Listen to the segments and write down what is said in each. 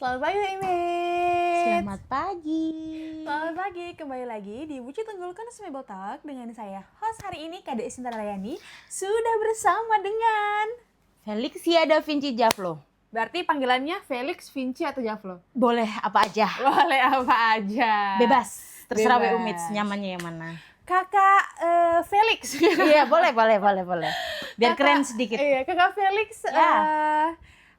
Selamat pagi, Imit. Selamat pagi. Selamat pagi, kembali lagi di Buci Tunggul Consumable Talk dengan saya, host hari ini Kade Sinta Layani, sudah bersama dengan... Felixia Da Vinci Javlo. Berarti panggilannya Felix, Vinci, atau Javlo? Boleh apa aja. Boleh apa aja. Bebas. Terserah Bebas. Umits nyamannya yang mana. Kakak Felix. Iya, boleh. Biar keren sedikit. Iya, Kakak Felix. Ya.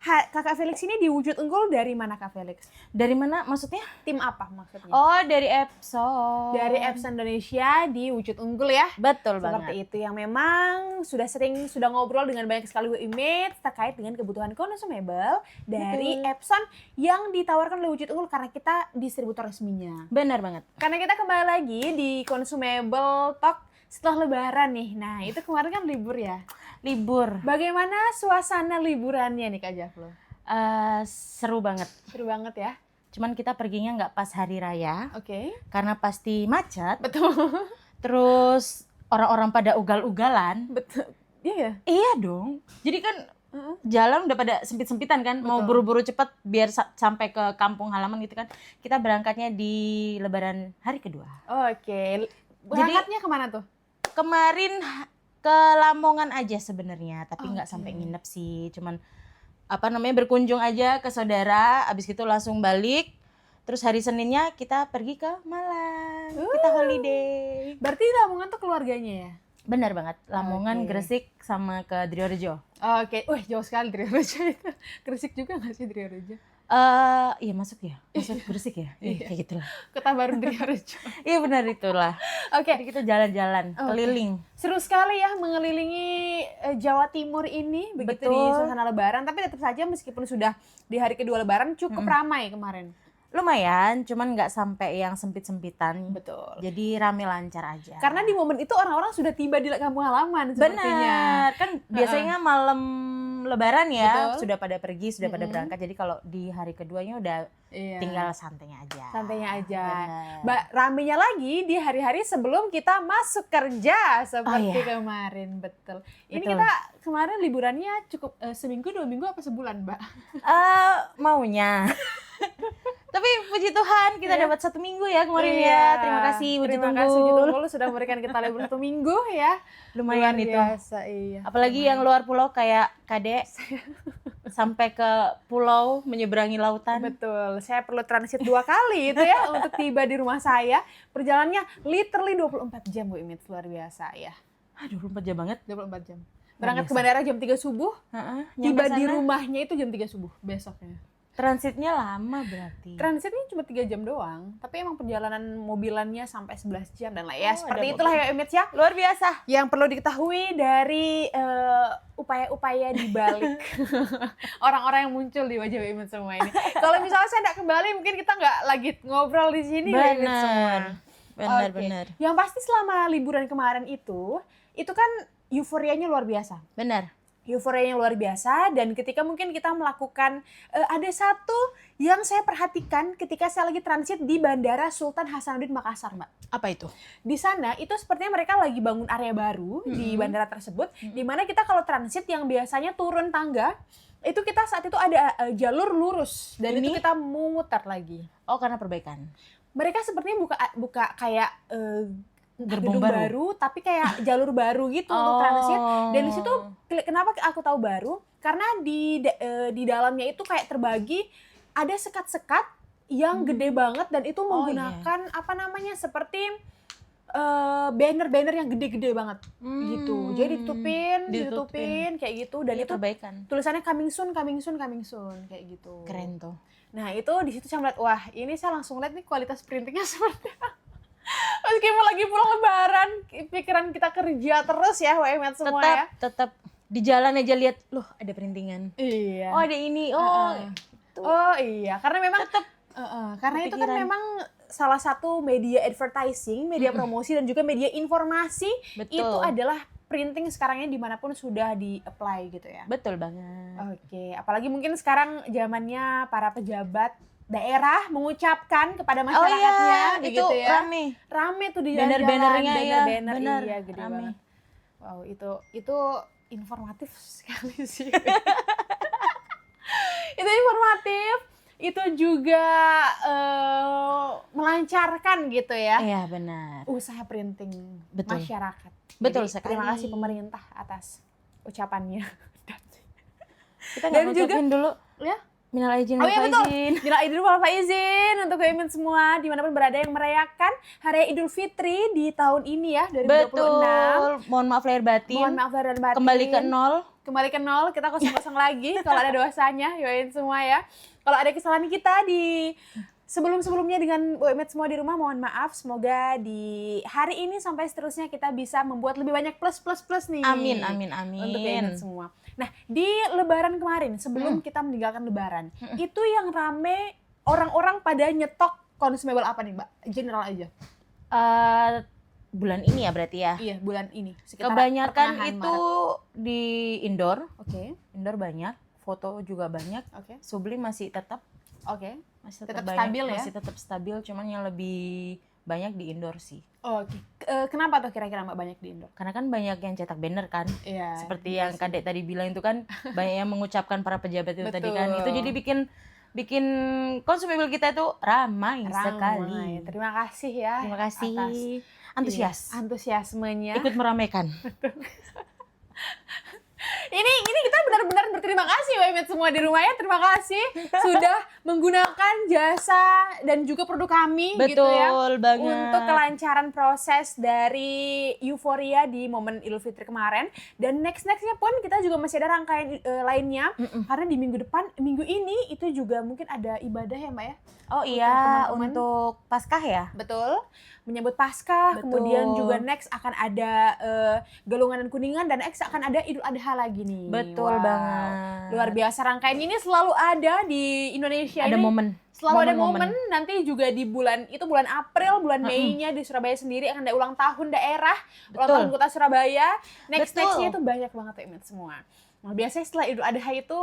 Kakak Felix ini di Wujud Unggul dari mana, Kak Felix? Dari mana maksudnya? Tim apa maksudnya? Oh, dari Epson. Dari Epson Indonesia di Wujud Unggul ya. Betul Seperti banget. itu, yang memang sudah ngobrol dengan banyak sekali image terkait dengan kebutuhan consumable dari Epson yang ditawarkan oleh Wujud Unggul karena kita distributor resminya. Benar banget. Karena kita kembali lagi di Consumable Talk setelah Lebaran nih. Nah, itu kemarin kan libur ya. Libur. Bagaimana suasana liburannya nih Kak Javlo? Seru banget. Seru banget ya. Cuman kita perginya nggak pas hari raya. Oke. Karena pasti macet. Betul. Terus orang-orang pada ugal-ugalan. Betul. Iya ya? Iya dong. Jadi kan jalan udah pada sempit-sempitan kan. Mau buru-buru cepet biar sampai ke kampung halaman gitu kan. Kita berangkatnya di Lebaran hari kedua. Oke. Berangkatnya kemana tuh? Kemarin ke Lamongan aja sebenarnya, tapi nggak sampai nginep sih. Cuman berkunjung aja ke saudara. Abis itu langsung balik. Terus hari Seninnya kita pergi ke Malang. Kita holiday. Berarti Lamongan tuh keluarganya ya? Benar banget. Lamongan, Oke. Gresik sama ke Driorejo. Oke. Wih, jauh sekali Driorejo itu. Gresik juga nggak sih Driorejo? Iya masuk Gresik ya. Iya. Kayak gitulah. Kota baru Driorejo. Iya benar itulah. Oke. Jadi kita jalan-jalan, keliling. Seru sekali ya mengelilingi Jawa Timur ini begitu Betul. di suasana Lebaran. Tapi tetap saja meskipun sudah di hari kedua Lebaran cukup ramai kemarin. Lumayan, cuman nggak sampai yang sempit-sempitan. Betul. Jadi rame lancar aja. Karena di momen itu orang-orang sudah tiba di kampung halaman sepertinya. Benar, kan biasanya malam Lebaran ya Betul. sudah pada pergi, sudah pada berangkat. Jadi kalau di hari keduanya udah Iya. tinggal santainya aja. Santainya aja. Benar. Ramenya lagi di hari-hari sebelum kita masuk kerja seperti iya. kemarin, betul. Ini Betul. kita kemarin liburannya cukup seminggu, 2 minggu apa sebulan, Mbak? Maunya. Tapi puji Tuhan kita dapat 1 minggu ya kemarin ya. Terima kasih Wujud Terima Tunggul. kasih Wujud Tunggul sudah memberikan kita libur 1 minggu ya. Lumayan Luar itu. biasa, iya. Apalagi yang luar pulau kayak Kade sampai ke pulau menyeberangi lautan. Betul, saya perlu transit 2 kali itu ya untuk tiba di rumah saya. Perjalanannya literally 24 jam Bu Imit, luar biasa ya. Aduh, 24 jam banget. 24 jam. Berangkat ke bandara jam 3 subuh, tiba di rumahnya itu jam 3 subuh besoknya. Transitnya lama berarti. Transitnya cuma 3 jam doang, tapi emang perjalanan mobilannya sampai 11 jam dan lah ya. Seperti ada itulah ya Imit ya. Luar biasa. Yang perlu diketahui dari upaya-upaya di balik orang-orang yang muncul di wajah Imit semua ini. Kalau misalnya saya tidak kembali, mungkin kita nggak lagi ngobrol di sini ya Imit semua. Benar. Oke. Yang pasti selama liburan kemarin itu kan euforianya luar biasa. Benar. Euforia yang luar biasa, dan ketika mungkin kita melakukan ada satu yang saya perhatikan ketika saya lagi transit di Bandara Sultan Hasanuddin Makassar, Mbak. Apa itu? Di sana itu sepertinya mereka lagi bangun area baru di bandara tersebut, di mana kita kalau transit yang biasanya turun tangga, itu kita saat itu ada jalur lurus dan itu kita muter lagi. Oh, karena perbaikan. Mereka sepertinya buka kayak Gerbong gedung baru, tapi kayak jalur baru gitu untuk transit. Dan di situ kenapa aku tahu baru? Karena di dalamnya itu kayak terbagi ada sekat-sekat yang gede banget, dan itu menggunakan seperti banner-banner yang gede-gede banget gitu. Jadi ditutupin kayak gitu, dan itu perbaikan. tulisannya coming soon kayak gitu. Keren tuh. Nah, itu di situ saya melihat, wah, ini saya langsung lihat nih kualitas printingnya seperti apa. Meskipun lagi pulang Lebaran, pikiran kita kerja terus ya, WMN semua ya. Tetap di jalan aja lihat, loh ada printingan. Iya. Oh ada ini, Oh iya, karena memang tetap karena itu kan memang salah satu media advertising, media promosi, dan juga media informasi. Betul. Itu adalah printing sekarang ini dimanapun sudah di-apply gitu ya. Betul banget. Oke, apalagi mungkin sekarang zamannya para pejabat daerah mengucapkan kepada masyarakatnya, itu gitu ya. rame Tuh di jalan-jalan, banner-bannernya ya, banner-banner, bener, iya gede rame. banget. Wow, itu informatif sekali sih. Itu informatif. itu juga melancarkan gitu ya Iya, benar. usaha printing Betul. masyarakat. Betul Jadi, sekali. terima kasih pemerintah atas ucapannya. Kita Dan nggak juga- ngucapin dulu. Ya. Minal aizin Oh wal iya betul. faizin. Bila Idul Wal Faizin untuk Women semua dimanapun berada yang merayakan Hari Idul Fitri di tahun ini ya 2026. Betul. Mohon maaf lahir batin. Mohon maaf lahir dan batin. Kembali ke nol. Kembali ke nol, kita kosong-kosong lagi kalau ada dosanya, Women semua ya. Kalau ada kesalahan kita di sebelum-sebelumnya dengan UMED semua di rumah, mohon maaf. Semoga di hari ini sampai seterusnya kita bisa membuat lebih banyak plus nih. Amin, amin, amin. Untuk UMED semua. Nah, di Lebaran kemarin, sebelum kita meninggalkan Lebaran, itu yang rame orang-orang pada nyetok consumable apa nih, Mbak? General aja. Bulan ini ya berarti ya. Iya, bulan ini. Sekitar Kebanyakan pertengahan itu di indoor. Maret. Oke, Indoor banyak, foto juga banyak. oke, Subli masih tetap oke. Tetap banyak, stabil ya? masih tetap stabil, cuman yang lebih banyak di indoor sih. Oke. Kenapa tuh kira-kira Mbak banyak di Indo? Karena kan banyak yang cetak banner kan. Iya. Seperti yang Kadek tadi bilang itu kan banyak yang mengucapkan para pejabat itu tadi kan. Betul. Itu jadi bikin consumable kita itu ramai sekali. Terima kasih ya. Terima kasih. Atas Antusias. antusiasmenya. Ikut meramaikan. Ini kita benar-benar berterima kasih WMED semua di rumah ya. Terima kasih sudah menggunakan jasa dan juga produk kami gitu ya. Betul banget. Untuk kelancaran proses dari euforia di momen Idul Fitri kemarin. Dan nextnya pun kita juga masih ada rangkaian lainnya. Karena di minggu ini itu juga mungkin ada ibadah ya Mbak ya. Oh iya, teman-teman. untuk Paskah ya? Betul, menyambut Paskah, Betul. kemudian juga next akan ada Galungan dan Kuningan, dan next akan ada Idul Adha lagi nih. Betul Wow. banget. Luar biasa, rangkaian ini selalu ada di Indonesia Ada ini. momen. Selalu ada momen-momen. momen, nanti juga di bulan April, bulan Mei-nya di Surabaya sendiri akan ada ulang tahun daerah, ulang Betul. tahun kota Surabaya. Nextnya Betul. itu banyak banget ya semua. Nah, biasanya setelah Idul Adha itu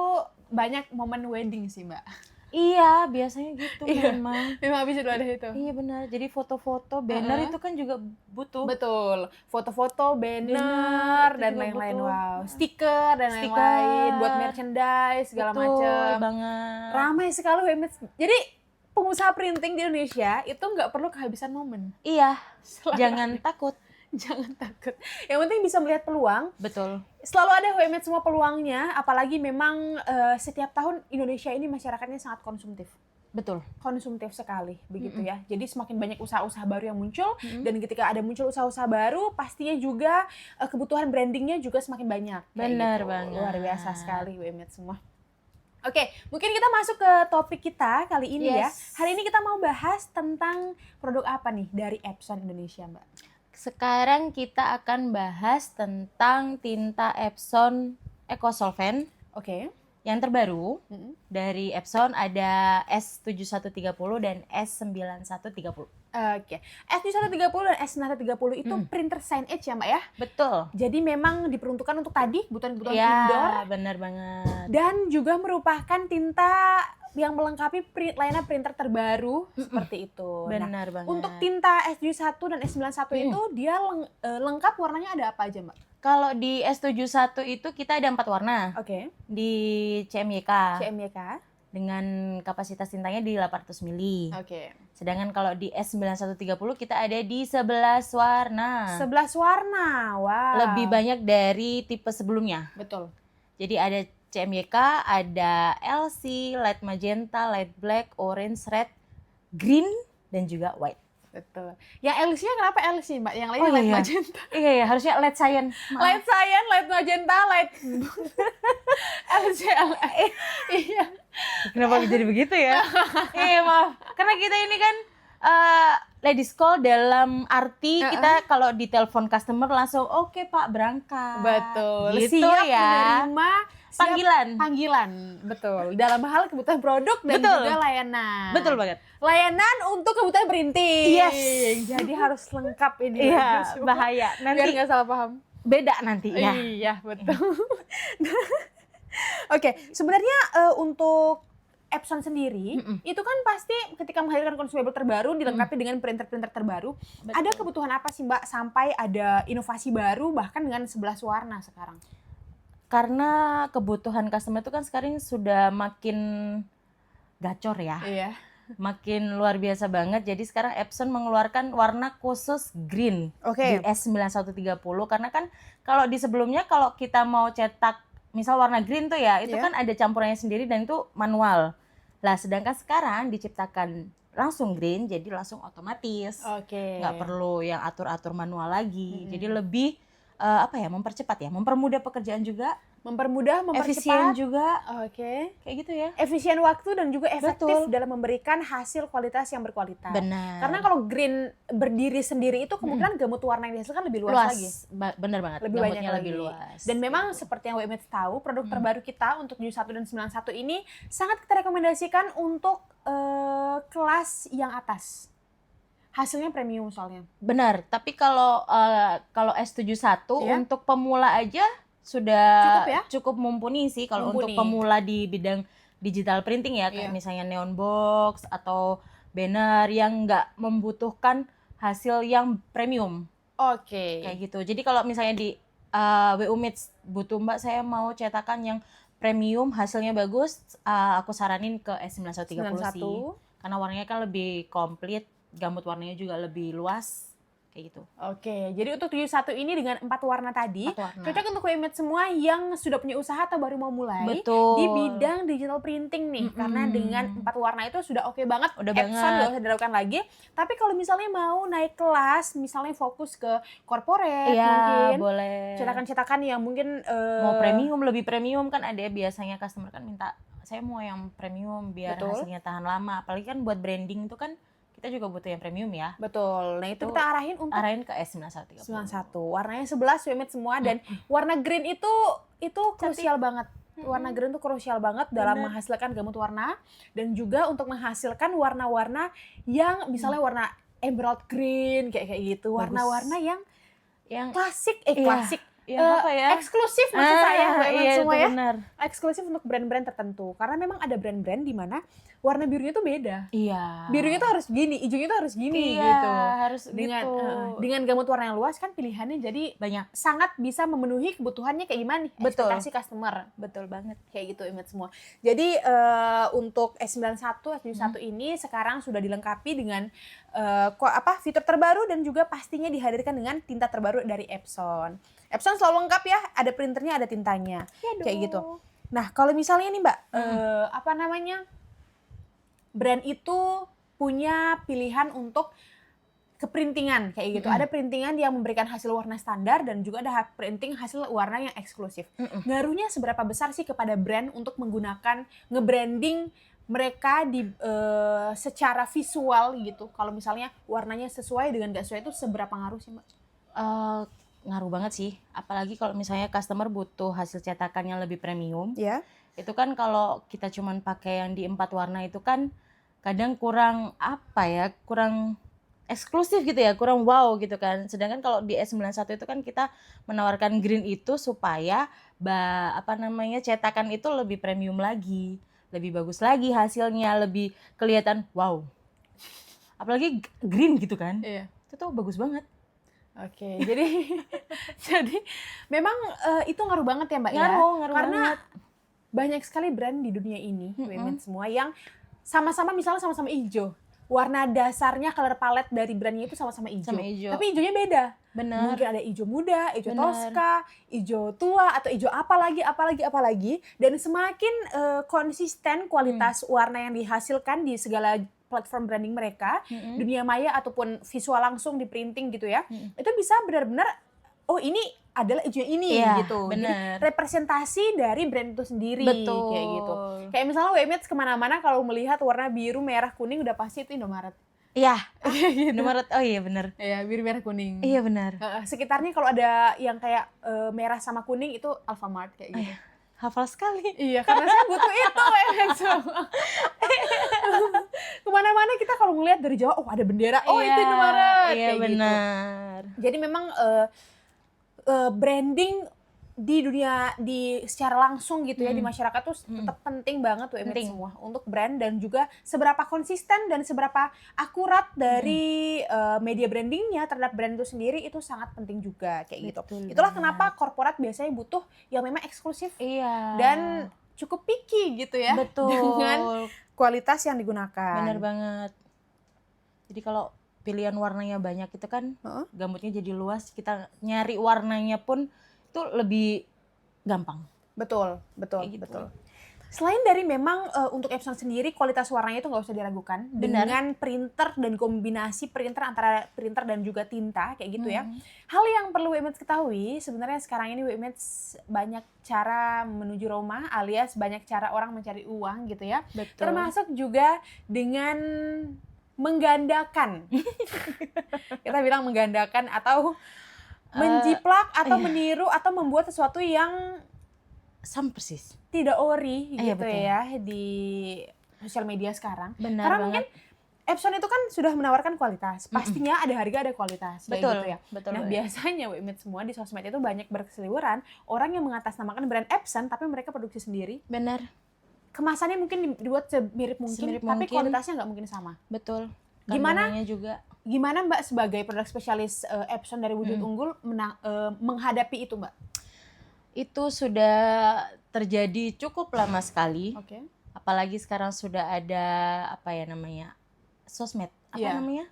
banyak momen wedding sih Mbak. Iya, biasanya gitu Iya. memang. Memang habis Idul Adha itu. Iya benar. Jadi foto-foto, banner itu kan juga butuh. Betul, foto-foto, banner, itu dan juga lain-lain. butuh. Wow, stiker dan Stiker. lain-lain, buat merchandise segala Betul macam. banget. Ramai sekali WMED. Jadi pengusaha printing di Indonesia itu nggak perlu kehabisan momen. Iya, Selalu jangan takut. Jangan takut. Yang penting bisa melihat peluang. Betul. Selalu ada WMED semua peluangnya. Apalagi memang setiap tahun Indonesia ini masyarakatnya sangat konsumtif. Betul. Konsumtif sekali begitu ya. Jadi semakin banyak usaha-usaha baru yang muncul, dan ketika ada muncul usaha-usaha baru, pastinya juga kebutuhan brandingnya juga semakin banyak. Kayak Benar gitu. banget. Luar biasa sekali WMED semua. Oke, mungkin kita masuk ke topik kita kali ini ya. Yes. Hari ini kita mau bahas tentang produk apa nih dari Epson Indonesia, Mbak? Sekarang kita akan bahas tentang tinta Epson EcoSolvent Oke. yang terbaru. Mm-mm. Dari Epson ada S7130 dan S9130. Oke. S7130 dan S9130 itu printer signage ya, Mbak ya? Betul. Jadi memang diperuntukkan untuk tadi kebutuhan-kebutuhan Iya, indoor. benar banget. Dan juga merupakan tinta yang melengkapi layanan printer terbaru seperti itu. Nah, Benar banget. untuk tinta S71 dan S91 itu dia lengkap, warnanya ada apa aja, Mbak? Kalau di S71 itu kita ada 4 warna. Oke. Di CMYK CMYK. dengan kapasitas tintanya di 800 mili. Oke. Sedangkan kalau di S9130 kita ada di 11 warna. 11 warna. Wow. Lebih banyak dari tipe sebelumnya. Betul. Jadi ada CMYK, ada LC, light magenta, light black, orange, red, green, dan juga white. Betul. Yang LC-nya kenapa LC, Mbak? Yang lainnya Oh, light iya. magenta. Iya, ya, harusnya light cyan. Maaf. Light cyan, light magenta, light LC. Iya. Kenapa jadi begitu ya? Iya, maaf. Karena kita ini kan ladies call dalam arti kita kalau ditelepon customer langsung oke Pak berangkat. Betul. Gitu siap ya. menerima panggilan. Betul. Dalam hal kebutuhan produk dan Betul. juga layanan. Betul banget. Layanan untuk kebutuhan printing. Yes. Jadi harus lengkap ini. Iya, Semua. bahaya. Biar Nanti nggak salah paham. beda nanti ya. Iya, betul. Oke, sebenarnya untuk Epson sendiri, itu kan pasti ketika menghadirkan consumable terbaru dilengkapi dengan printer-printer terbaru. Betul. Ada kebutuhan apa sih Mbak sampai ada inovasi baru bahkan dengan 11 warna sekarang? Karena kebutuhan customer itu kan sekarang sudah makin gacor ya. Iya. Makin luar biasa banget. Jadi sekarang Epson mengeluarkan warna khusus green di Oke. S9130 karena kan kalau di sebelumnya kalau kita mau cetak misal warna green tuh ya, itu Iya. kan ada campurannya sendiri dan itu manual. Lah sedangkan sekarang diciptakan langsung green jadi langsung otomatis. Oke. Nggak perlu yang atur-atur manual lagi. Mm-mm. Jadi lebih mempercepat ya, mempermudah pekerjaan juga, Mempermudah, efisien mempercepat. juga, Oke. kayak gitu ya. Efisien waktu dan juga efektif Betul. dalam memberikan hasil kualitas yang berkualitas. Benar. Karena kalau green berdiri sendiri itu kemungkinan gamut warna yang dihasilkan lebih luas lagi. Bener banget. Lebih banyak Gamutnya lagi. lebih luas. Dan memang Gitu. seperti yang WMX tahu, produk terbaru kita untuk 71 dan 91 ini sangat kita rekomendasikan untuk kelas yang atas. Hasilnya premium soalnya. Benar. Tapi kalau S71 Iya. untuk pemula aja sudah Cukup ya? cukup mumpuni sih kalau untuk Mumpuni. pemula di bidang digital printing ya, kayak Iya. misalnya neon box atau banner yang nggak membutuhkan hasil yang premium. Oke. Kayak gitu. Jadi kalau misalnya di WU Meets butuh Mbak saya mau cetakan yang premium hasilnya bagus, aku saranin ke S9130 sih. 91. Karena warnanya kan lebih komplit, gamut warnanya juga lebih luas. Kayak gitu. Oke, jadi untuk 71 ini dengan 4 warna tadi, 4 warna. cocok untuk WMX semua yang sudah punya usaha atau baru mau mulai Betul. di bidang digital printing nih. Karena dengan 4 warna itu sudah oke banget, Udah Epson banget. nggak usah diragukan lagi. Tapi kalau misalnya mau naik kelas, misalnya fokus ke corporate Iya, mungkin, boleh. cetakan-cetakan yang mungkin Mau premium, lebih premium kan ada biasanya customer kan minta saya mau yang premium biar Betul. hasilnya tahan lama. Apalagi kan buat branding itu kan kita juga butuh yang premium ya. betul. Nah, itu Itu kita arahin untuk Arahin ke S9130. 91. Warnanya 11 WMX semua dan warna green itu krusial banget. Warna green itu krusial banget dalam Bener. menghasilkan gamut warna dan juga untuk menghasilkan warna-warna yang misalnya warna emerald green kayak gitu. Bagus. Warna-warna yang Yang klasik, Iya. klasik. yang apa ya? Eksklusif maksud saya, WMX iya, semua itu ya. benar. Eksklusif untuk brand-brand tertentu. Karena memang ada brand-brand di mana warna birunya itu beda. Iya. Birunya itu harus gini, hijaunya itu harus gini iya, gitu. harus Dengan gitu. dengan gamut warna yang luas kan pilihannya jadi Banyak. sangat bisa memenuhi kebutuhannya kayak gimana nih, Betul. ekspektasi customer. Betul banget. Kayak gitu image semua. Jadi untuk S91, S71 ini sekarang sudah dilengkapi dengan fitur terbaru dan juga pastinya dihadirkan dengan tinta terbaru dari Epson. Epson selalu lengkap ya, ada printernya, ada tintanya. Kayak gitu. Nah, kalau misalnya nih Mbak, brand itu punya pilihan untuk keprintingan kayak gitu. Ada printingan yang memberikan hasil warna standar dan juga ada printing hasil warna yang eksklusif. Ngaruhnya seberapa besar sih kepada brand untuk menggunakan nge-branding mereka di secara visual gitu. Kalau misalnya warnanya sesuai dengan gak sesuai itu seberapa ngaruh sih Mbak? Ngaruh banget sih. Apalagi kalau misalnya customer butuh hasil cetakan yang lebih premium. Ya. Itu kan kalau kita cuman pakai yang di 4 warna itu kan kadang kurang kurang eksklusif gitu ya, kurang wow gitu kan. Sedangkan kalau di S91 itu kan kita menawarkan green itu supaya cetakan itu lebih premium lagi, lebih bagus lagi hasilnya, lebih kelihatan wow. Apalagi green gitu kan. Iya. Itu tuh bagus banget. Oke, jadi memang itu ngaruh banget ya Mbak ya. Ngaruh Karena banget. banyak sekali brand di dunia ini, women semua yang sama-sama misalnya sama-sama hijau. Warna dasarnya color palette dari brandnya itu sama-sama hijau. Sama hijau. Tapi hijaunya beda. Bener. Mungkin ada hijau muda, hijau Bener. toska, hijau tua atau hijau apa lagi. Dan semakin konsisten kualitas warna yang dihasilkan di segala platform branding mereka, dunia maya ataupun visual langsung di printing gitu ya. Itu bisa benar-benar ini adalah hijau ini Iya, gitu. bener. Jadi representasi dari brand itu sendiri. Betul. Kayak gitu. Kayak misalnya WMX kemana-mana kalau melihat warna biru, merah, kuning udah pasti itu Indomaret. Iya. Indomaret. Oh iya benar. Iya, biru, merah, kuning. Iya benar. Sekitarnya kalau ada yang kayak merah sama kuning itu Alfamart kayak gitu. Hafal sekali. Iya, karena saya butuh itu WMX semua. Kemana-mana kita kalau ngelihat dari jauh, ada bendera, itu Indomaret. Iya kayak benar. gitu. Jadi memang branding di dunia secara langsung gitu ya di masyarakat tuh tetap penting banget WMX semua untuk brand dan juga seberapa konsisten dan seberapa akurat dari media brandingnya terhadap brand itu sendiri itu sangat penting juga kayak gitu. Betul Itulah banget. kenapa korporat biasanya butuh yang memang eksklusif Iya. dan cukup picky gitu ya. betul. Dengan kualitas yang digunakan. Bener banget. Jadi kalau pilihan warnanya banyak itu kan gambutnya jadi luas, kita nyari warnanya pun itu lebih gampang. Betul. Kayak gitu. Betul. Selain dari memang untuk Epson sendiri kualitas warnanya itu nggak usah diragukan. Benar. Dengan printer dan kombinasi printer antara printer dan juga tinta kayak gitu ya. Hal yang perlu WMX ketahui sebenarnya sekarang ini WMX banyak cara menuju Roma alias banyak cara orang mencari uang gitu ya. Betul. Termasuk juga dengan menggandakan. Kita bilang menggandakan atau menjiplak atau meniru atau membuat sesuatu yang sama persis. tidak ori gitu betul. ya di sosial media sekarang. Benar Karena banget. mungkin Epson itu kan sudah menawarkan kualitas. Pastinya ada harga ada kualitas kayak Betul. gitu ya. Betul. Nah, biasanya WMX semua di sosmed itu banyak berseliweran orang yang mengatasnamakan brand Epson tapi mereka produksi sendiri. Benar. Kemasannya mungkin dibuat semirip mungkin Semirip tapi mungkin. kualitasnya nggak mungkin sama. Betul. Gimana? Kandungannya juga. Gimana Mbak sebagai produk spesialis Epson dari Wujud Unggul menghadapi itu, Mbak? Itu sudah terjadi cukup lama sekali. Oke. Apalagi sekarang sudah ada apa ya namanya? Sosmed. Apa Iya. namanya?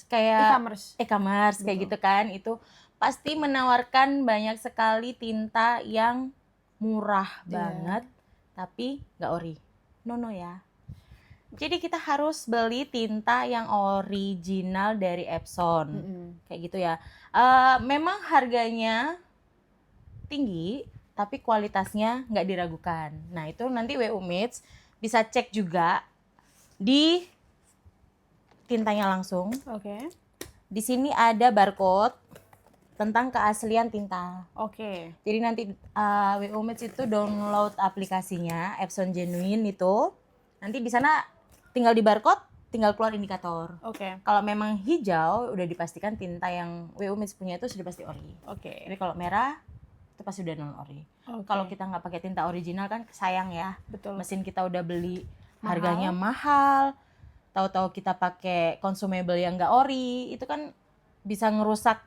Kayak E-commerce. kayak Betul. gitu kan. Itu pasti menawarkan banyak sekali tinta yang murah Iya. banget tapi nggak ori. No ya. Jadi kita harus beli tinta yang original dari Epson. Kayak gitu ya. Memang harganya tinggi tapi kualitasnya nggak diragukan. Nah itu nanti WU Mates bisa cek juga di tintanya langsung. Oke. Di sini ada barcode tentang keaslian tinta. Oke. Jadi nanti WU Mates itu download aplikasinya Epson Genuine itu. Nanti di sana tinggal di barcode, tinggal keluar indikator. Oke. Kalau memang hijau udah dipastikan tinta yang WU Mates punya itu sudah pasti ori. Oke. Tapi kalau merah itu pasti udah non ori. Oke. Kalau kita nggak pakai tinta original kan sayang ya. betul. Mesin kita udah beli Mahal. harganya mahal. Tahu-tahu kita pakai consumable yang nggak ori, itu kan bisa ngerusak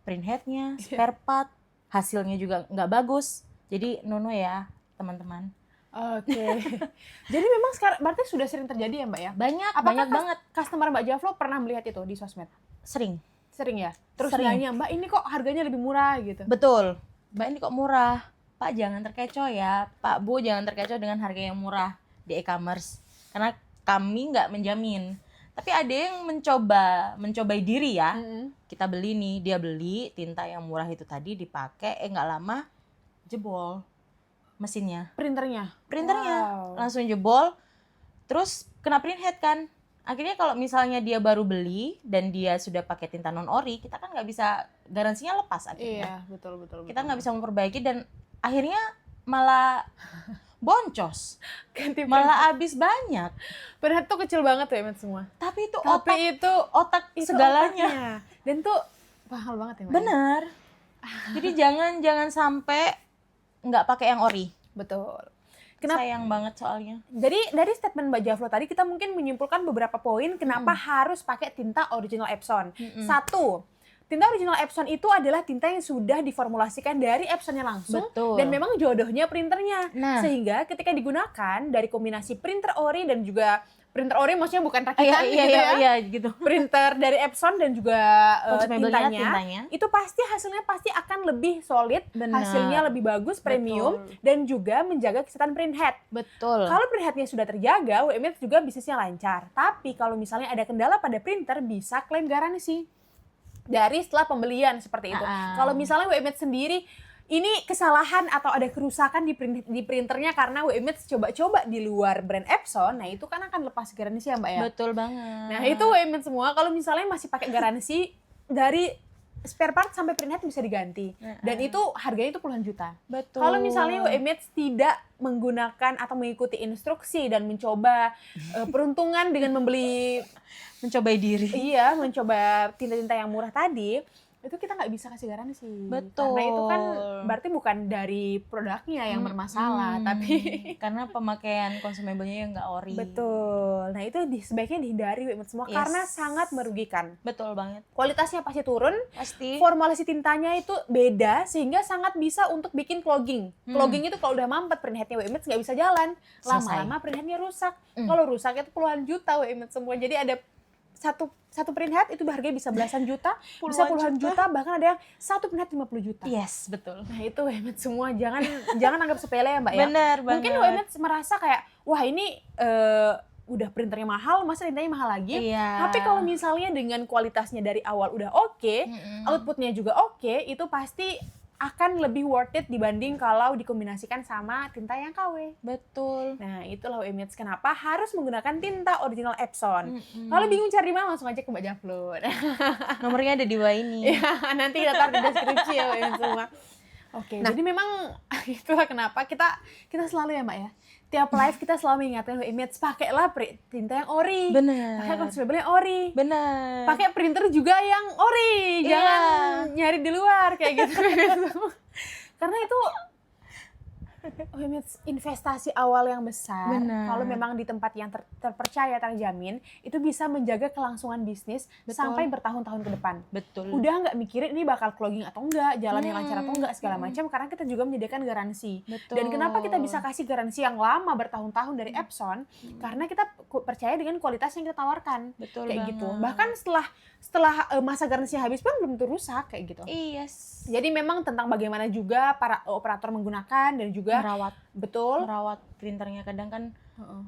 print headnya, spare part, hasilnya juga nggak bagus. Jadi nono ya teman-teman. Oke. Jadi memang sekarang berarti sudah sering terjadi ya, Mbak ya? Banyak Apakah banget. Customer Mbak Javlo pernah melihat itu di sosmed? Sering. Sering ya? Terus Sering. nanya, Mbak ini kok harganya lebih murah gitu? Betul. Mbak ini kok murah? Pak jangan terkecoh ya. Pak Bu jangan terkecoh dengan harga yang murah di e-commerce. Karena kami nggak menjamin. Tapi ada yang mencobai diri ya. Kita beli nih, dia beli tinta yang murah itu tadi dipakai, nggak lama jebol mesinnya. Printernya? Wow. Langsung jebol. Terus kena print head kan. Akhirnya kalau misalnya dia baru beli dan dia sudah pakai tinta non ori, kita kan nggak bisa garansinya lepas akhirnya. Iya, betul. Kita nggak bisa memperbaiki dan akhirnya malah boncos, ganti malah habis banyak. Print tuh kecil banget tuh ya, semua. Tapi itu Tapi otak itu segalanya. otaknya. Dan tuh mahal banget ya, Mbak. Bener. Jadi jangan sampai nggak pakai yang ori. Betul. Sayang banget soalnya. Jadi dari statement Mbak Javlo tadi kita mungkin menyimpulkan beberapa poin kenapa harus pakai tinta original Epson. Satu, tinta original Epson itu adalah tinta yang sudah diformulasikan dari Epsonnya langsung. Betul. Dan memang jodohnya printernya. Nah. Sehingga ketika digunakan dari kombinasi printer ori dan juga printer ori maksudnya bukan rakitan gitu ya. Iya gitu. Printer dari Epson dan juga Consumable-nya, tintanya, tintanya. itu pasti hasilnya pasti akan lebih solid, Benar. hasilnya lebih bagus, premium, dan juga menjaga kesehatan print head. Betul. Kalau print headnya sudah terjaga, WMX juga bisnisnya lancar. Tapi kalau misalnya ada kendala pada printer, bisa klaim garansi dari setelah pembelian seperti itu. Kalau misalnya WMX sendiri ini kesalahan atau ada kerusakan di printernya karena WMX coba-coba di luar brand Epson, nah itu kan akan lepas garansi ya Mbak ya. Betul banget. Nah itu WMX semua kalau misalnya masih pakai garansi dari spare part sampai print head bisa diganti. Dan itu harganya itu puluhan juta. Betul. Kalau misalnya WMX tidak menggunakan atau mengikuti instruksi dan mencoba peruntungan dengan membeli mencobai diri. iya, mencoba tinta-tinta yang murah tadi, itu kita nggak bisa kasih garansi. Betul. Karena itu kan berarti bukan dari produknya yang bermasalah, tapi karena pemakaian consumable-nya yang nggak ori. betul. Nah itu sebaiknya dihindari semua Yes. karena sangat merugikan. Betul banget. Kualitasnya pasti turun, Pasti. formulasi tintanya itu beda sehingga sangat bisa untuk bikin clogging. Clogging itu kalau udah mampet print headnya WMX nggak bisa jalan, Selesai. lama-lama print headnya rusak. Kalau rusak itu puluhan juta WMX semua. Jadi ada satu print head itu harganya bisa belasan juta, bisa puluhan juta, bahkan ada yang satu print head 50 juta. Yes, betul. Nah itu WMX semua, jangan anggap sepele ya Mbak ya. Bener banget. Mungkin WMX merasa kayak, wah ini udah printernya mahal, masa tintanya mahal lagi. Iya. Tapi kalau misalnya dengan kualitasnya dari awal udah oke, outputnya juga oke, itu pasti akan lebih worth it dibanding kalau dikombinasikan sama tinta yang KW. Betul. Nah, itulah WMX kenapa harus menggunakan tinta original Epson. Kalau bingung cari di mana, langsung aja ke Mbak Jaflut. Nomornya ada di bawah ini. Ya, nanti kita taruh di deskripsi ya WMX semua. Oke, jadi memang itulah kenapa kita selalu ya Mbak ya. Tiap live kita selalu mengingatkan WMX, pakailah tinta yang ori. Bener. Pakai consumable yang ori. Bener. Pakai printer juga yang ori. Jangan nyari di luar kayak gitu. Karena itu investasi awal yang besar. Benar. Kalau memang di tempat yang terpercaya, terjamin, itu bisa menjaga kelangsungan bisnis sampai bertahun-tahun ke depan. Betul. Udah nggak mikirin ini bakal clogging atau enggak, jalannya lancar atau enggak, segala macam, karena kita juga menyediakan garansi. Betul. Dan kenapa kita bisa kasih garansi yang lama bertahun-tahun dari Epson? Karena kita percaya dengan kualitas yang kita tawarkan. Betul kayak banget. gitu. Bahkan setelah masa garansinya habis pun belum tentu rusak kayak gitu. Yes. Jadi memang tentang bagaimana juga para operator menggunakan dan juga merawat printernya. Kadang kan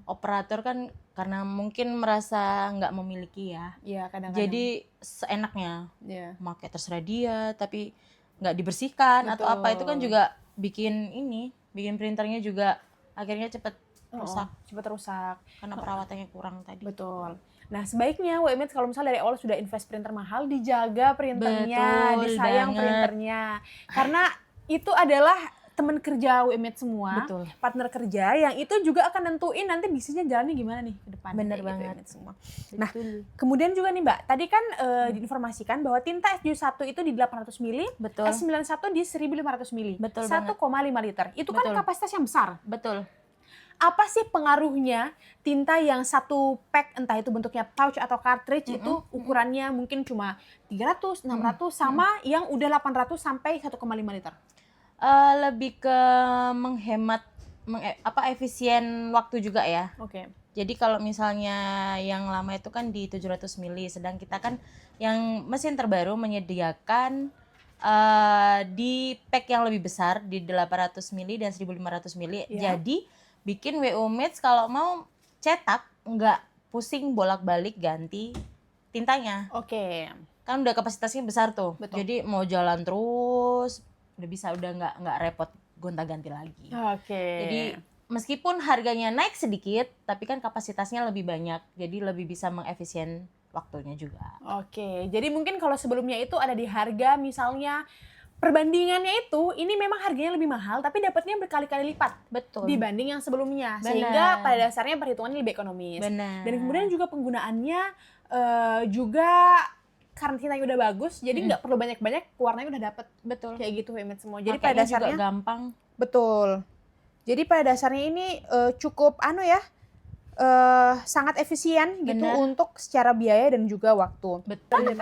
operator kan karena mungkin merasa nggak memiliki ya. Iya, kadang-kadang. Jadi seenaknya Iya. pakai terserah dia tapi nggak dibersihkan atau apa, itu kan juga bikin printernya juga akhirnya cepet rusak Cepat rusak. karena perawatannya kurang tadi. Betul. Nah, sebaiknya WMX kalau misalnya dari awal sudah invest printer mahal, dijaga printernya, Betul disayang banget. printernya. Karena itu adalah teman kerja WMX semua, Betul. partner kerja yang itu juga akan nentuin nanti bisnisnya jalannya gimana nih ke depan. Bener kayak banget. WMX semua. Nah, kemudian juga nih Mbak, tadi kan diinformasikan bahwa tinta S71 itu di 800 mili, Betul. S91 di 1500 mili, Betul 1,5 liter. Itu kan Betul. kapasitas yang besar. Betul. Apa sih pengaruhnya tinta yang satu pack, entah itu bentuknya pouch atau cartridge, itu ukurannya mungkin cuma 300, 600 sama yang udah 800 sampai 1,5 liter? Lebih ke menghemat efisien waktu juga ya. Oke. Jadi kalau misalnya yang lama itu kan di 700 mili, sedang kita kan yang mesin terbaru menyediakan di pack yang lebih besar di 800 mili dan 1500 mili. Ya. Jadi bikin WO Mates kalau mau cetak nggak pusing bolak-balik ganti tintanya. Oke. Kan udah kapasitasnya besar tuh. Betul. Jadi mau jalan terus udah bisa, udah nggak repot gonta-ganti lagi. Oke. Jadi meskipun harganya naik sedikit, tapi kan kapasitasnya lebih banyak, jadi lebih bisa mengefisien waktunya juga. Oke. Jadi mungkin kalau sebelumnya itu ada di harga misalnya perbandingannya itu, ini memang harganya lebih mahal, tapi dapatnya berkali-kali lipat Betul. dibanding yang sebelumnya. Benar. Sehingga pada dasarnya perhitungannya lebih ekonomis. Benar. Dan kemudian juga penggunaannya juga karena tintanya udah bagus, jadi nggak perlu banyak-banyak, warnanya udah dapet. Betul. Kayak gitu WMX semua. Jadi Makanya pada dasarnya juga gampang. betul. Jadi pada dasarnya ini cukup sangat efisien gitu Benar. untuk secara biaya dan juga waktu. Betul.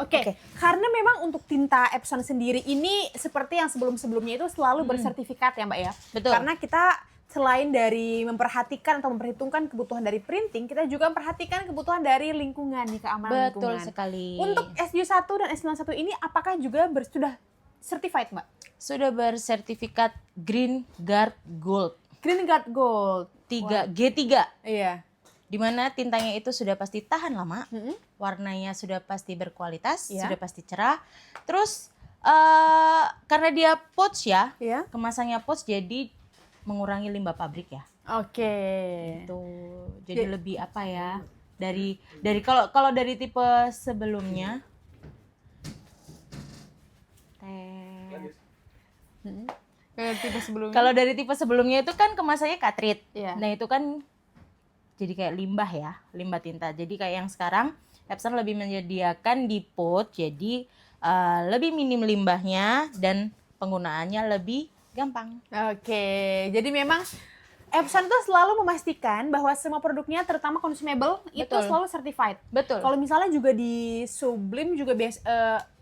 Oke, karena memang untuk tinta Epson sendiri ini seperti yang sebelum-sebelumnya itu selalu bersertifikat ya Mbak ya. Betul. Karena kita selain dari memperhatikan atau memperhitungkan kebutuhan dari printing, kita juga memperhatikan kebutuhan dari lingkungan nih, keamanan Betul lingkungan. sekali. Untuk S71 dan S91 ini apakah juga sudah certified Mbak? Sudah bersertifikat Green Guard Gold Green Guard Gold. G3. Iya. Di mana tintanya itu sudah pasti tahan lama, warnanya sudah pasti berkualitas, Iya. sudah pasti cerah. Terus karena dia pouch ya, Iya. kemasannya pouch, jadi mengurangi limbah pabrik ya. Oke. Itu jadi lebih apa ya? Dari kalau dari tipe sebelumnya, kalau dari tipe sebelumnya itu kan kemasannya cartridge. Iya. Nah itu kan jadi kayak limbah ya, limbah tinta. Jadi kayak yang sekarang Epson lebih menyediakan di pouch, jadi lebih minim limbahnya dan penggunaannya lebih gampang. Oke, jadi memang Epson tuh selalu memastikan bahwa semua produknya, terutama consumable, itu Betul. selalu certified. Betul. Kalau misalnya juga di Sublime juga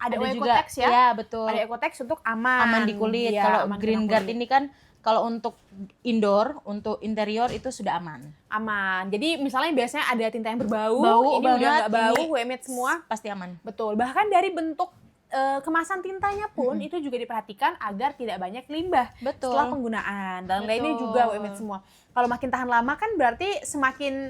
ada juga Ecotex ya. Iya, betul. Ada Ecotex untuk aman. Aman di kulit. Iya, Kalau aman Green kena Guard kulit. ini kan kalau untuk indoor, untuk interior itu sudah aman. Aman. Jadi misalnya biasanya ada tinta yang berbau, Bau ini udah banget, nggak bau, ini Wemet semua. Pasti aman. Betul. Bahkan dari bentuk kemasan tintanya pun itu juga diperhatikan agar tidak banyak limbah Betul. setelah penggunaan. Dan lainnya Betul. juga Wemet semua. Kalau makin tahan lama kan berarti semakin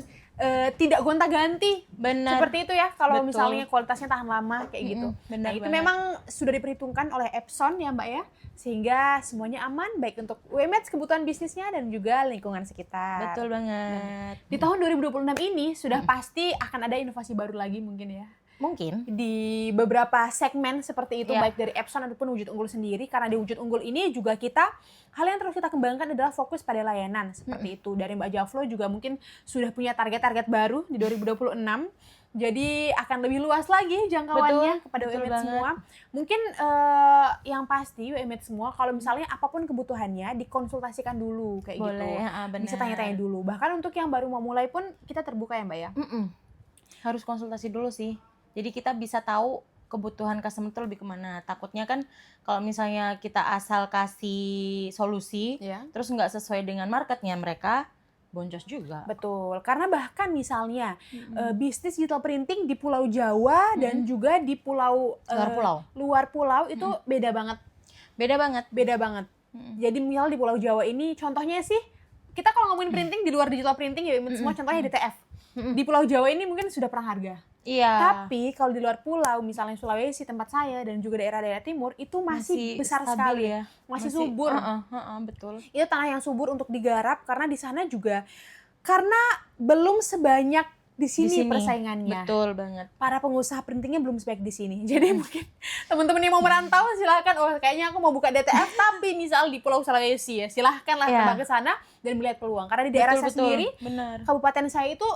tidak gonta-ganti. Benar. Seperti itu ya, kalau Betul. misalnya kualitasnya tahan lama kayak gitu. benar Nah, itu banget. memang sudah diperhitungkan oleh Epson ya Mbak ya, sehingga semuanya aman baik untuk WMEDS, kebutuhan bisnisnya dan juga lingkungan sekitar. Betul banget. Di tahun 2026 ini sudah pasti akan ada inovasi baru lagi mungkin ya. Mungkin. Di beberapa segmen seperti itu, Iya. baik dari Epson ataupun Wujud Unggul sendiri, karena di Wujud Unggul ini juga hal yang terus kita kembangkan adalah fokus pada layanan seperti itu. Dari Mbak Javlo juga mungkin sudah punya target-target baru di 2026, jadi akan lebih luas lagi jangkauannya kepada betul UMED banget. semua. Mungkin yang pasti UMED semua, kalau misalnya apapun kebutuhannya dikonsultasikan dulu kayak Boleh, gitu. benar. Bisa tanya-tanya dulu. Bahkan untuk yang baru mau mulai pun kita terbuka ya Mbak ya. Harus konsultasi dulu sih. Jadi kita bisa tahu kebutuhan customer itu lebih kemana. Takutnya kan kalau misalnya kita asal kasih solusi, Ya. terus nggak sesuai dengan marketnya mereka, boncos juga. Betul, karena bahkan misalnya bisnis digital printing di Pulau Jawa dan juga di pulau luar pulau itu beda banget. Beda banget. Beda banget. Jadi misal di Pulau Jawa ini contohnya sih, kita kalau ngomongin printing di luar digital printing ya semua contohnya DTF. Di Pulau Jawa ini mungkin sudah perang harga. Iya. Tapi kalau di luar pulau, misalnya Sulawesi tempat saya dan juga daerah-daerah timur itu masih besar stabil sekali ya. masih subur. Betul. Itu tanah yang subur untuk digarap karena di sana juga karena belum sebanyak di sini persaingannya. Betul banget. Para pengusaha printingnya belum sebaik di sini. Jadi mungkin teman-teman yang mau merantau silahkan, oh kayaknya aku mau buka DTF tapi misal di Pulau Sulawesi ya, silahkanlah terbang ke sana dan melihat peluang. Karena di daerah saya sendiri, kabupaten saya itu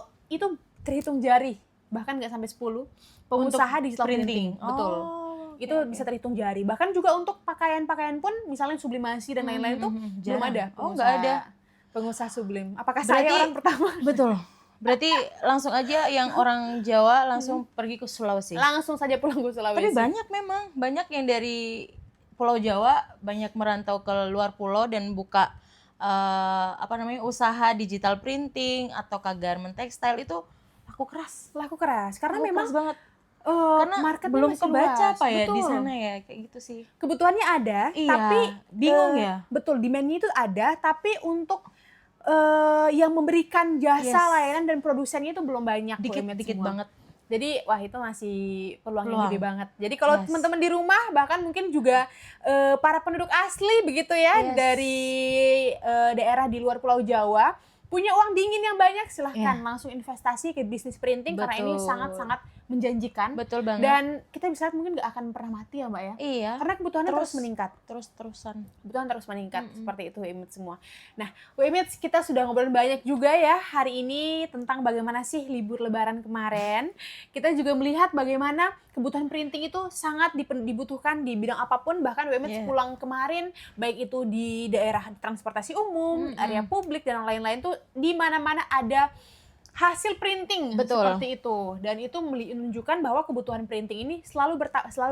terhitung jari, bahkan nggak sampai 10 pengusaha digital printing. Betul. Itu bisa terhitung jari. Bahkan juga untuk pakaian-pakaian pun misalnya sublimasi dan lain-lain tuh belum ada. Nggak ada pengusaha sublim. Apakah saya orang pertama? Betul. Berarti langsung aja yang orang Jawa langsung pergi ke Sulawesi. Langsung saja pulang ke Sulawesi. Tapi banyak yang dari Pulau Jawa banyak merantau ke luar pulau dan buka usaha digital printing atau garment tekstil itu laku keras karena memang keras banget. Karena belum kebaca apa ya di sana ya, kayak gitu sih. Kebutuhannya ada, tapi bingung ya. Betul, demand-nya itu ada, tapi untuk yang memberikan jasa layanan dan produsennya itu belum banyak. Dikit banget. Jadi wah itu masih peluangnya gede banget. Jadi kalau teman-teman di rumah bahkan mungkin juga para penduduk asli begitu ya dari daerah di luar Pulau Jawa punya uang dingin yang banyak, silahkan langsung investasi ke bisnis printing. Karena ini sangat-sangat menjanjikan. Betul banget. Dan kita bisa lihat mungkin nggak akan pernah mati ya Mbak ya. Iya. Karena kebutuhannya terus meningkat. Terus-terusan. Kebutuhan terus meningkat, seperti itu WMED semua. Nah, WMED kita sudah ngobrol banyak juga ya hari ini tentang bagaimana sih libur lebaran kemarin. Kita juga melihat bagaimana kebutuhan printing itu sangat dibutuhkan di bidang apapun. Bahkan WMED pulang kemarin, baik itu di daerah transportasi umum, area publik, dan lain-lain tuh di mana-mana ada hasil printing. Seperti itu, dan itu menunjukkan bahwa kebutuhan printing ini selalu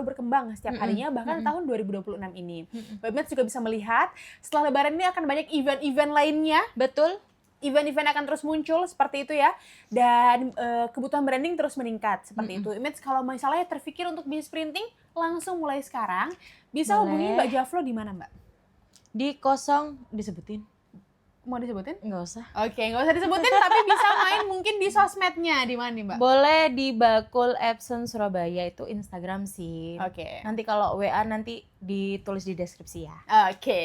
berkembang setiap harinya, bahkan tahun 2026 ini. WMED juga bisa melihat setelah lebaran ini akan banyak event-event lainnya. Betul. Event-event akan terus muncul seperti itu ya, dan kebutuhan branding terus meningkat seperti itu. Image kalau misalnya terpikir untuk bisnis printing langsung mulai sekarang bisa hubungi Mbak Javlo di mana Mbak? Di disebutin. Mau disebutin? Nggak usah. Oke, nggak usah disebutin, tapi bisa main mungkin di sosmednya. Di mana nih Mbak? Boleh di Bakul Epson Surabaya, itu Instagram sih. Oke. Nanti kalau WA nanti ditulis di deskripsi ya. Oke.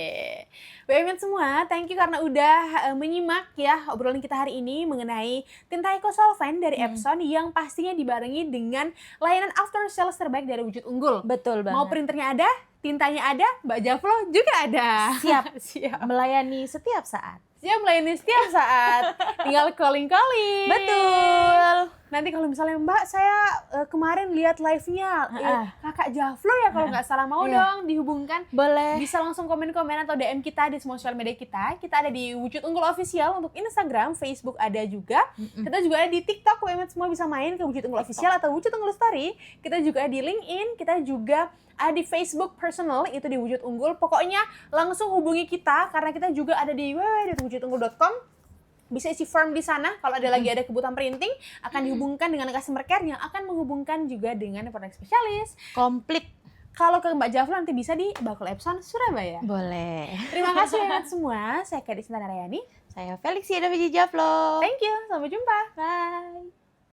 WMED semua, thank you karena udah menyimak ya obrolan kita hari ini mengenai tinta Ecosolvent dari Epson yang pastinya dibarengi dengan layanan after sales terbaik dari Wujud Unggul. Betul banget. Mau printernya ada, tintanya ada, Mbak Javlo juga ada. Siap. Melayani setiap saat. Siap melayani setiap saat. Tinggal calling-calling. Betul. Nanti kalau misalnya Mbak, saya kemarin lihat live-nya Kakak Javlo ya kalau nggak salah, mau dong dihubungkan. Boleh. Bisa langsung komen-komen atau DM kita di sosial media kita. Kita ada di Wujud Unggul Official untuk Instagram, Facebook ada juga. Kita juga ada di TikTok, UMS semua bisa main ke Wujud Unggul Official atau Wujud Unggul Story. Kita juga ada di LinkedIn, kita juga ada di Facebook personal, itu di Wujud Unggul. Pokoknya langsung hubungi kita, karena kita juga ada di www.wujudunggul.com. Bisa isi form di sana, kalau ada kebutuhan printing, akan dihubungkan dengan customer care yang akan menghubungkan juga dengan produk spesialis. Komplit. Kalau ke Mbak Javlo nanti bisa di Bakul Epson, Surabaya. Boleh. Terima kasih banget semua, saya Kadis Narayani. Saya Felixia dari Javlo. Thank you, sampai jumpa. Bye.